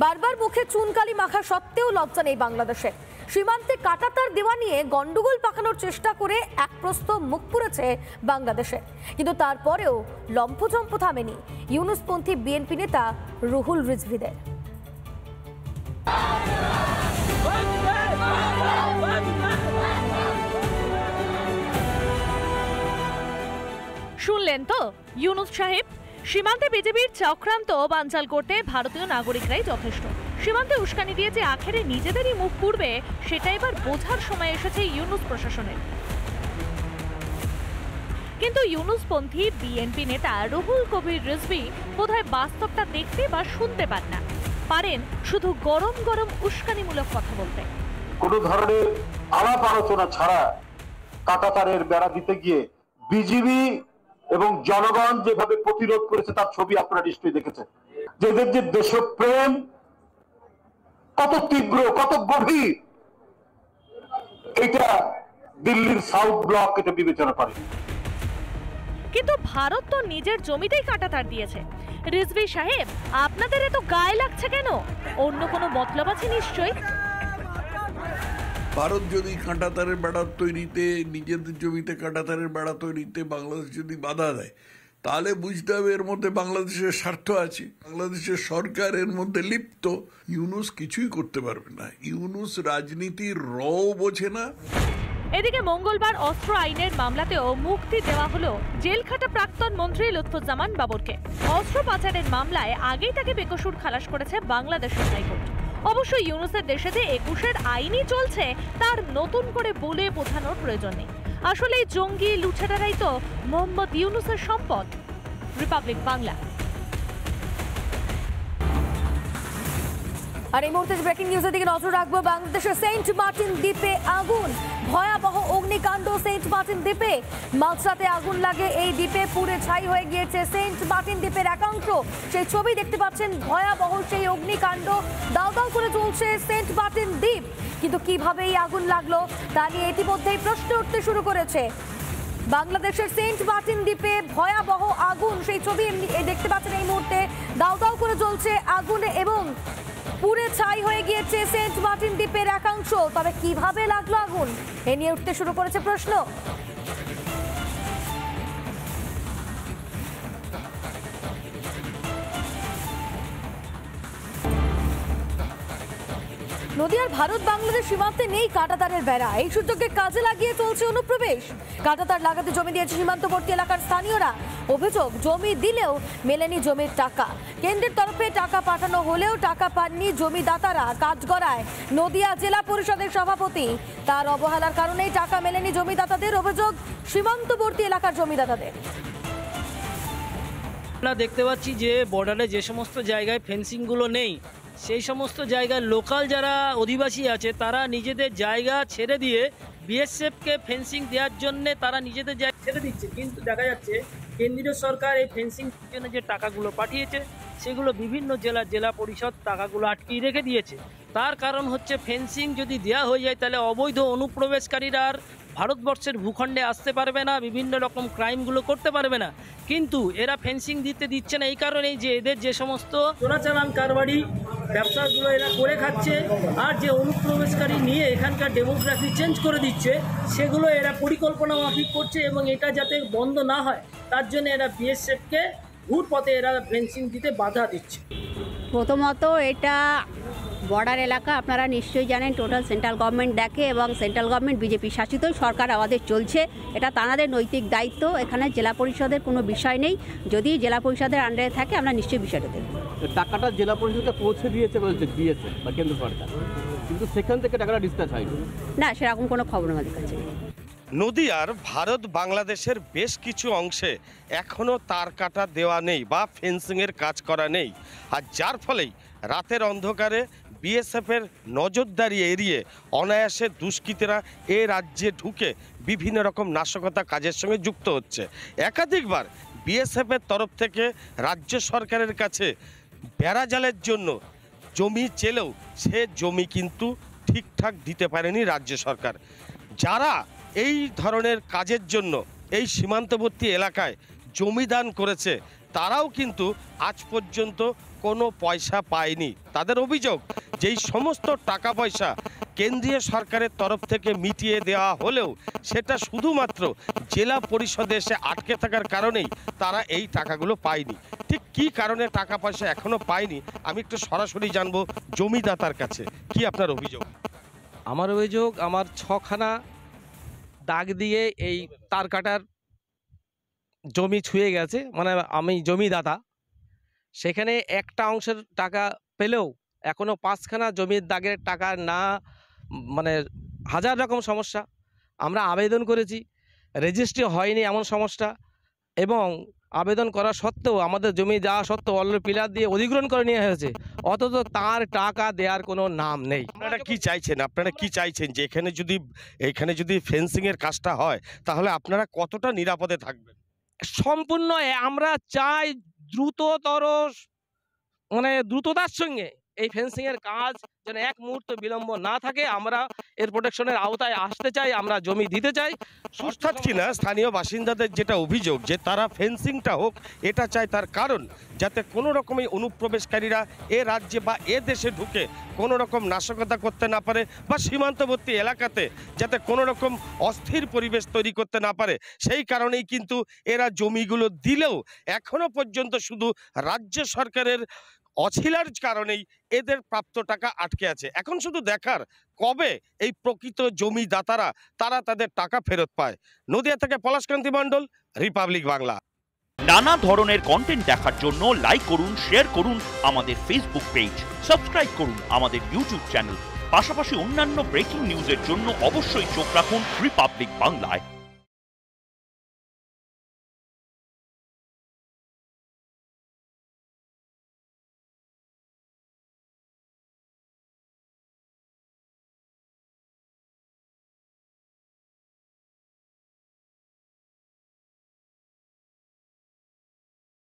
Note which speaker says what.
Speaker 1: বারবার মুখে চুনকালি মাখা সত্ত্বেও লজ্জা নেই বাংলাদেশে। সীমান্তে কাঁটাতার দেওয়া নিয়ে গন্ডগোল পাকানোর চেষ্টা করে এক প্রস্থ মুখ পুড়েছে বাংলাদেশে, কিন্তু তারপরেও লম্ফঝম্প থামেনি ইউনূসপন্থী বিএনপি নেতা রুহুল রিজভীদের।
Speaker 2: শুনলেন তো ইউনূস সাহেব, সীমান্তে বিজেপির চক্রান্ত বানচাল করতে ভারতীয় নাগরিকরাই যথেষ্ট। সীমান্তে উস্কানি দিয়ে যে আখেরে নিজেদেরই মুখ পুড়বে সেটা এবার বোঝার সময় এসেছে ইউনূস প্রশাসনের। কিন্তু ইউনূসপন্থী বিএনপি নেতা রুহুল কবির রিজভী বোধহয় বাস্তবটা দেখতে বা শুনতে পান না, পারেন শুধু গরম গরম উস্কানিমূলক কথা বলতে।
Speaker 3: কোনো ধরনের আলাপ আলোচনা ছাড়া কাঁটাতারের বেড়া দিতে গিয়ে বিজিবি এবং জনগণ যেভাবে প্রতিরোধ করেছে তার ছবি আপনারা নিশ্চয়ই দেখেছেন। এদের যে দেশপ্রেম কত তীব্র, কত গভীর, এটা দিল্লির সাউথ ব্লক এটা বিবেচনা করে।
Speaker 2: কিন্তু ভারত তো নিজের জমিতেই কাঁটাতার দিয়েছে। রিজভী সাহেব, আপনাদের এত গায়ে লাগছে কেন? অন্য কোনো মতলব আছে নিশ্চয়ই।
Speaker 4: ভারত যদি কাঁটাতারের বেড়া তৈরিতে, নিজেদের জমিতে কাঁটাতারের বেড়া তৈরিতে বাংলাদেশ যদি বাধা দেয়, তাহলে বুঝতে হবে এর মধ্যে বাংলাদেশের স্বার্থ আছে, বাংলাদেশের সরকার এর মধ্যে লিপ্ত। ইউনূস কিছুই করতে পারবে না। ইউনূস রাজনীতির রও বোঝে না।
Speaker 2: এদিকে মঙ্গলবার অস্ত্র আইনের মামলাতেও মুক্তি দেওয়া হলো জেলখাটা প্রাক্তন মন্ত্রী লুৎফুজ্জামান বাবরকে। অস্ত্র পাচারের মামলায় আগেই তাকে বেকসুর খালাস করেছে বাংলাদেশের হাইকোর্ট। অবশ্য ইউনূসের দেশে যে ২১-এর আইনই চলছে তার নতুন করে বলে বোঝানোর প্রয়োজন নেই। আসলে জঙ্গি লুটেরারাই তো মোহাম্মদ ইউনূসের সম্পদ। রিপাবলিক বাংলা।
Speaker 1: আর এই মুহূর্তে ব্রেকিং নিউজের দিকে নজর রাখবো। বাংলাদেশের সেন্ট মার্টিন দ্বীপে আগুন, ভয়াবহ অগ্নিকাণ্ড সেন্ট মার্টিন দ্বীপে। মাঝরাতে আগুন লাগে এই দ্বীপে, পুড়ে ছাই হয়ে গিয়েছে সেন্ট মার্টিন দ্বীপের একাংশ। সেই ছবি দেখতে পাচ্ছেন, ভয়াবহ সেই অগ্নিকাণ্ড, দাও দাও করে চলছে সেন্ট মার্টিন দ্বীপ। কিন্তু কিভাবে এই আগুন লাগলো তা নিয়ে ইতিমধ্যেই প্রশ্ন উঠতে শুরু করেছে। বাংলাদেশের সেন্ট মার্টিন দ্বীপে ভয়াবহ আগুন, সেই ছবি দেখতে পাচ্ছেন এই মুহূর্তে, দাও দাও করে জ্বলছে আগুন এবং পুড়ে ছাই হয়ে গিয়েছে সেন্ট মার্টিন দ্বীপের একাংশ। তবে কিভাবে লাগলো আগুন, এ নিয়ে উঠতে শুরু করেছে প্রশ্ন। নদিয়ার ভারত বাংলাদেশ সীমান্তে নেই কাঁটাতারের বেড়া, এই সুযোগকে কাজে লাগিয়ে চলছে অনুপ্রবেশ। কাঁটাতার লাগাতে জমি দিয়েছে সীমান্তবর্তী এলাকার স্থানীয়রা। অভিযোগ, জমি দিলেও মেলেনি জমির টাকা। কেন্দ্রের তরফে টাকা পাঠানো হলেও টাকা পাননি জমিদাতারা। কাঠগড়ায় নদিয়া জেলা পরিষদের সভাপতি, তার অবহেলার কারণেই টাকা মেলেনি জমিদাতাদের। অভিযোগ সীমান্তবর্তী এলাকার জমিদাতাদের।
Speaker 5: আমরা দেখতে পাচ্ছি যে বর্ডারে যে সমস্ত জায়গায় ফেন্সিংগুলো নেই, সেই সমস্ত জায়গায় লোকাল যারা অধিবাসী আছে তারা নিজেদের জায়গা ছেড়ে দিয়ে বিএসএফকে ফেন্সিং দেওয়ার জন্য তারা নিজেদের জায়গা ছেড়ে দিচ্ছে। কিন্তু দেখা যাচ্ছে কেন্দ্রীয় সরকার এই ফেন্সিং জন্য যে টাকাগুলো পাঠিয়েছে সেগুলো বিভিন্ন জেলা পরিষদ টাকাগুলো আটকিয়ে রেখে দিয়েছে। তার কারণ হচ্ছে ফেন্সিং যদি দেওয়া হয়ে যায় তাহলে অবৈধ অনুপ্রবেশকারীরা আর ভারতবর্ষের ভূখণ্ডে আসতে পারবে না, বিভিন্ন রকম ক্রাইমগুলো করতে পারবে না। কিন্তু এরা ফেন্সিং দিচ্ছে না এই কারণেই যে এদের যে সমস্ত চোরাচালান কারবারি ব্যবসাগুলো এরা করে খাচ্ছে, আর যে অনুপ্রবেশকারী নিয়ে এখানকার ডেমোগ্রাফি চেঞ্জ করে দিচ্ছে সেগুলো এরা পরিকল্পনা মাফিক করছে, এবং এটা যাতে বন্ধ না হয় তার জন্য এরা বিএসএফকে ঘুর পথে এরা ফেন্সিং দিতে বাধা দিচ্ছে।
Speaker 6: প্রথমত এটা বর্ডার এলাকা, আপনারা নিশ্চয়ই জানেন টোটাল সেন্ট্রাল গভর্নমেন্ট দেখে, এবং সেন্ট্রাল গভর্নমেন্ট বিজেপি শাসিত সরকার আমাদের চলছে, এটা তাদের নৈতিক দায়িত্ব। এখানে জেলা পরিষদের কোনো বিষয় নেই, যদি জেলা পরিষদের আন্ডারে থাকে আমরা নিশ্চয়ই বিষয়টা দেখব।
Speaker 7: টাকাটা জেলা পরিষদকে পৌঁছে দিয়েছে বলছে, দিয়েছে বা কেন্দ্র সরকার, কিন্তু সেখান থেকে টাকাটা ডিসচার্জ হয়নি।
Speaker 6: না, সেরকম কোনো খবর আমাদের কাছে নেই।
Speaker 8: নদিয়ার ভারত বাংলাদেশের বেশ কিছু অংশে এখনও তার কাটা দেওয়া নেই বা ফেন্সিংয়ের কাজ করা নেই, আর যার ফলেই রাতের অন্ধকারে বিএসএফের নজরদারি এড়িয়ে অনায়াসে দুষ্কৃতীরা এ রাজ্যে ঢুকে বিভিন্ন রকম নাশকতা কাজের সঙ্গে যুক্ত হচ্ছে। একাধিকবার বিএসএফের তরফ থেকে রাজ্য সরকারের কাছে বেড়াজালের জন্য জমি চেলেও সে জমি কিন্তু ঠিকঠাক দিতে পারেনি রাজ্য সরকার। যারা এই ধরনের কাজের জন্য এই সীমান্তবর্তী এলাকায় জমি দান করেছে তারাও কিন্তু আজ পর্যন্ত কোনো পয়সা পায়নি। তাদের অভিযোগ যেই সমস্ত টাকা পয়সা কেন্দ্রীয় সরকারের তরফ থেকে মিটিয়ে দেওয়া হলেও সেটা শুধুমাত্র জেলা পরিষদে এসে আটকে থাকার কারণেই তারা এই টাকাগুলো পায়নি। ঠিক কী কারণে টাকা পয়সা এখনো পায়নি আমি একটু সরাসরি জানবো জমিদাতার কাছে। কি আপনার অভিযোগ?
Speaker 9: আমার অভিযোগ, আমার 6খানা দাগ দিয়ে এই তার কাটার জমি ছুঁয়ে গেছে, মানে আমি জমিদাতা, সেখানে একটা অংশের টাকা পেলেও এখনও 5খানা জমির দাগের টাকা না, মানে হাজার রকম সমস্যা। আমরা আবেদন করেছি, রেজিস্ট্রি হয়নি এমন সমস্যা, এবং আবেদন করা সত্ত্বেও আমাদের জমি যাওয়া সত্ত্বেও অলরেডি পিলার দিয়ে অধিগ্রহণ করে নেওয়া হয়েছে, অথচ তার টাকা দেওয়ার কোনো নাম নেই।
Speaker 8: আপনারা কি চাইছেন? আপনারা কি চাইছেন যে এখানে যদি ফেন্সিংয়ের কাজটা হয় তাহলে আপনারা কতটা নিরাপদে থাকবেন?
Speaker 9: সম্পূর্ণ আমরা চাই দ্রুততার সঙ্গে এই ফেন্সিং এর কাজ যেন এক মুহূর্ত বিলম্ব না থাকে। আমরা এর প্রোটেকশনের আওতায় আসতে চাই, আমরা জমি দিতে চাই।
Speaker 8: অর্থাৎ কিনা স্থানীয় বাসিন্দাদের যেটা অভিযোগ যে তারা ফেন্সিংটা হোক এটা চায়, তার কারণ যাতে কোনো রকমই অনুপ্রবেশকারীরা এ রাজ্যে বা এ দেশে ঢুকে কোনো রকম নাশকতা করতে না পারে, বা সীমান্তবর্তী এলাকাতে যাতে কোনো রকম অস্থির পরিবেশ তৈরি করতে না পারে। সেই কারণেই কিন্তু এরা জমিগুলো দিলেও এখনো পর্যন্ত শুধু রাজ্য সরকারের অছিলার কারণেই এদের প্রাপ্ত টাকা আটকে আছে। এখন শুধু দেখার কবে এই প্রকৃত জমিদাতারা তারা তাদের টাকা ফেরত পায়। নদিয়া থেকে পলাশকান্তি মণ্ডল, রিপাবলিক বাংলা।
Speaker 10: নানা ধরনের কন্টেন্ট দেখার জন্য লাইক করুন, শেয়ার করুন আমাদের ফেসবুক পেজ, সাবস্ক্রাইব করুন আমাদের ইউটিউব চ্যানেল। পাশাপাশি অন্যান্য ব্রেকিং নিউজের জন্য অবশ্যই চোখ রাখুন রিপাবলিক বাংলায়।